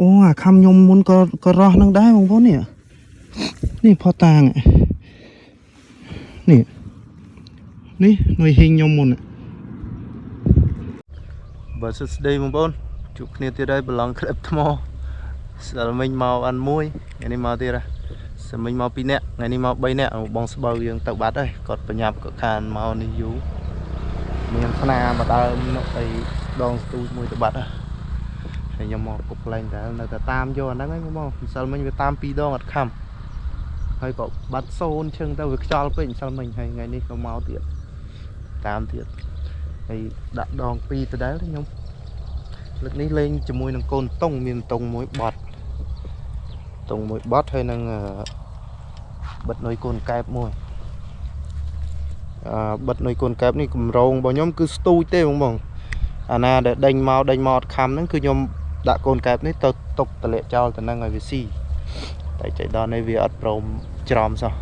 អូអាខំខ្ញុំមុនក៏រស់នឹងដែរបងប្អូននេះនេះផតាងនេះនេះຫນွေហ៊ីងខ្ញុំមុនបាទសួស្តីបងប្អូនជួបគ្នាទៀតហើយប្រឡងក្លឹបថ្មស្ដាល់មិញមកអានមួយថ្ងៃនេះមកទៀតសមិញមក2នាក់ថ្ងៃនេះមក3នាក់បងស្បៅយើងទៅបាត់ហើយគាត់បញ្ញាប់ក៏ខានមកនេះយូរមានស្នាមកដើមនៅឯដងស្ទូចមួយទៅបាត់ហើយខ្ញុំមកគប់ឡើងតែនៅតែតាមយកអាហ្នឹងហ្នឹងបងម្សិលមិញវាតាម2ដងអត់ខំហើយក៏បាត់សូនឈឹងទៅវាខ្យល់ពេកម្សិលមិញហើយថ្ងៃនេះក៏មកទៀតតាមទៀតហើយដាក់ដង2ទៅដែរខ្ញុំលើកនេះលេងជាមួយនឹងកូនតុងមានតុងមួយបត់ហើយនឹងបិទនុយកូនកែបមួយបិទនុយកូនកែបនេះកម្រងរបស់ខ្ញុំគឺស្ទូចទេបងអាណាដែលដេញមកអត់ខំហ្នឹងគឺខ្ញុំដាក់កូនកែបនេះទៅទុកតម្លាក់ចោលទៅនឹងឲ្យវាស៊ីតែចៃដន្យនេះវាអត់ព្រមច្រំសោះ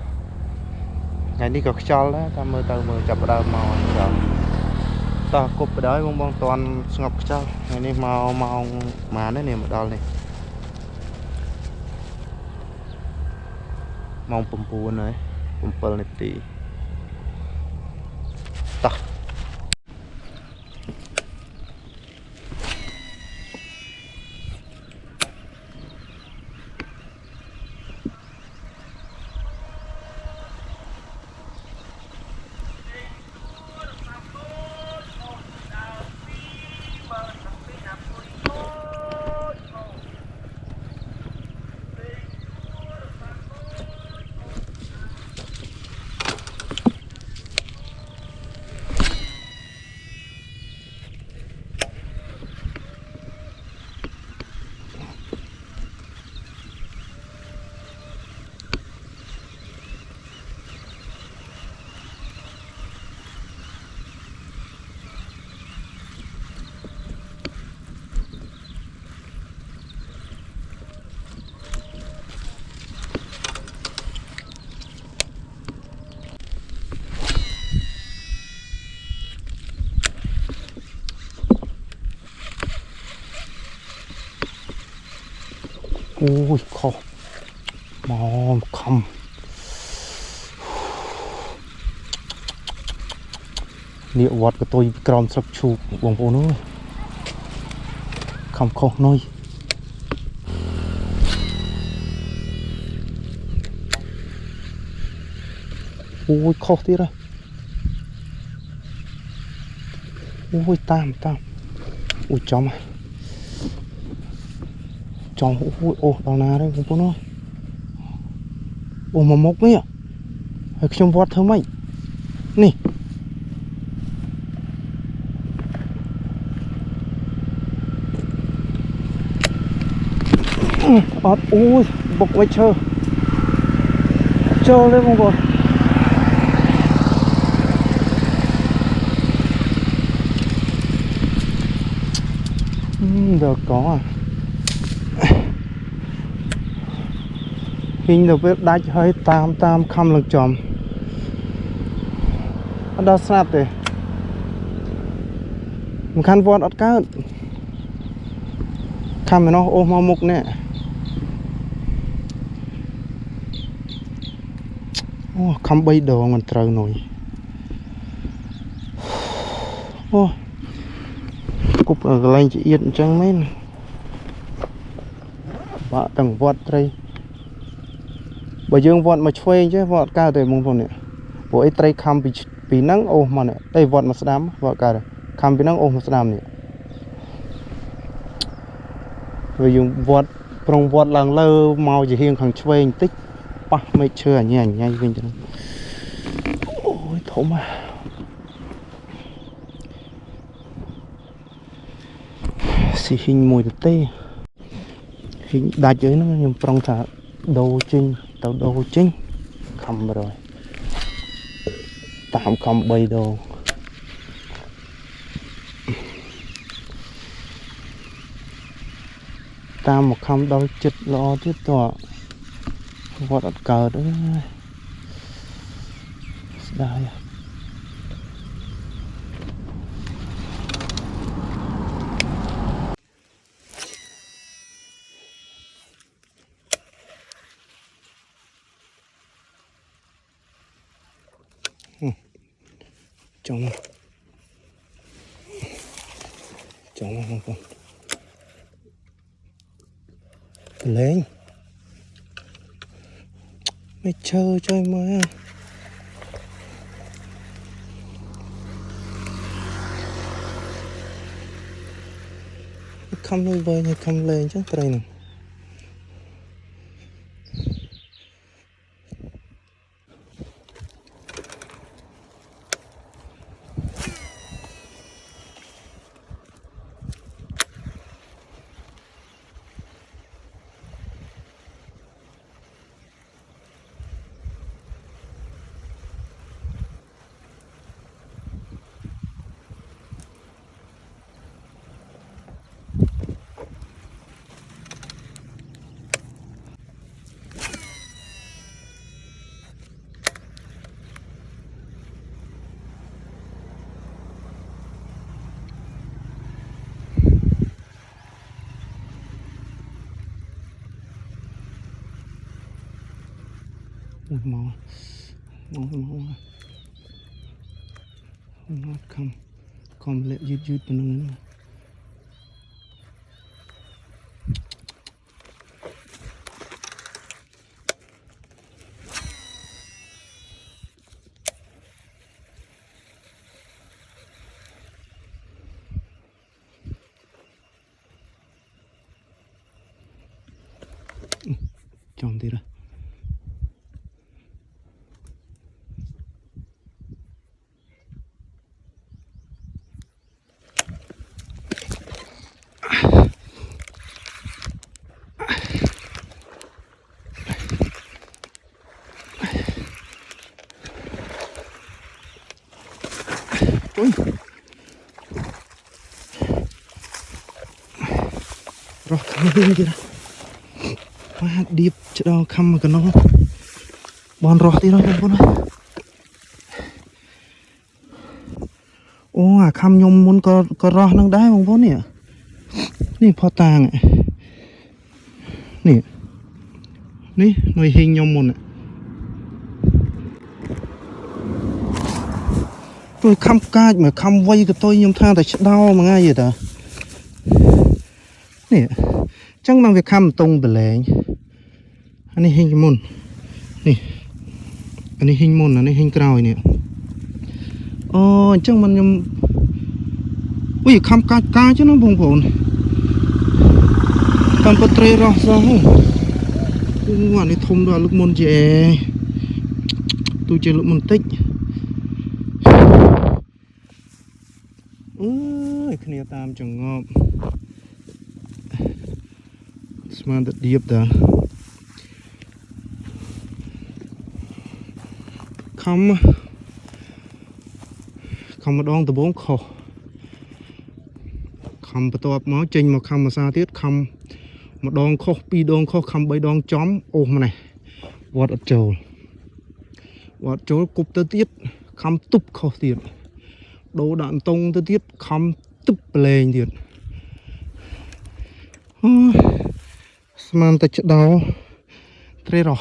ថ្ងៃនេះក៏ខ្យល់ដែរតាមមើលចាប់ដើមមកច្រំតោះគប់បដ ாய் បងតន់ស្ងប់ខ្យល់ថ្ងៃនេះមកម៉ោងប៉ុន្មាននេះមកដល់នេះម៉ោង9ហើយ7នាទីតោះអូយខុសមកខំនេះវត្តកតុយក្រោមស្រុកឈូកបងប្អូនអើយខំខុសនុយអូយខុសទៀតអូយតាមអូយចំអូដល់ណាđấyបងប្អូនអើយអូមកមុខនេះហើយខ្ញុំវត្តធ្វើម៉េចនេះអត់អូយបុកវិញចូលទេបងប្អូនដល់កហ៊ីងទៅពេលដាច់ហើយតាមខំឡើងចំអត់ដល់ស្រាប់ទេមិនខាន់វត្តអត់កើតខំឯណោះអូសមកមុខនេះអូខំ3ដងមិនត្រូវនុយអូគប់កន្លែងជាអៀតអញ្ចឹងមែនបាក់ទាំងវត្តត្រីបើយើងវត្តមកឆ្វេងចេះវត្តកើតទេបងប្អូននេះព្រោះអីត្រីខំពីហ្នឹងអូសមកនេះតែវត្តមកស្ដាំវត្តកើតខំពីហ្នឹងអូសមកស្ដាំនេះវាយើងវត្តប្រងវត្តឡើងលើមកជាហៀងខាងឆ្វេងបន្តិចប៉ះមេឃឈើអញវិញទៅអូយធំស៊ីហ៊ីងមួយទៅទេហ៊ីងដាច់ហ្នឹងខ្ញុំប្រុងថាដូរចេញខំរយតាមខំ3ដងតាមមកខំដល់ចិត្តល្អទៀតតើវត្តអត់កើតអើយស្ដាយ trong không con lên mày chơi chơi mà không nuôi bơi hay không lên chứ đây nè màu không lệ dứt bên nữa chọn đi rồi ui rồi không đi kìa quá điệp chứ đâu khăm mà cần nó bòn rọt đi đâu con ơi ô khăm nhom muốn có rọt năng đá không bố nèนี่พอตางนี่หน่วยหิงยมมุนtôi khăm ca mà khăm vây của tôi nhom tha tại đau mà ngay vậy ta nè chẳng bằng việc khăm tung bể lệ anh ấy hình môn nè anh ấy hình môn anh ấy hình cào nè chẳng bằng nhom ui khăm ca chứ nó bùng bồn còn có tre rõ sao ngoan này thông đoán lúc môn dễ tôi chơi lúc môn tích ôi khnia tam chẳng ngọt smart that deep đó không mà đong từ bốn khổ không bắt đầu máu trình mà không mà sao tiết không một đòn khô pi đòn khô không bay đòn chóm ôm này vọt trâu cục tơ tiết không túp khô tiền đồ đạn tông tơ tiết không túp lên tiền man ta chết đau thế rồi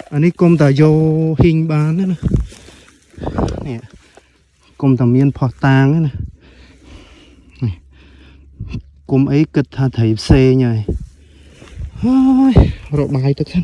anh ấy công ta vô hình bán nữa nè công ta miên phò tang nữa nè cùng ấy kịch thà thầy xe nhảy rồi bài thật thân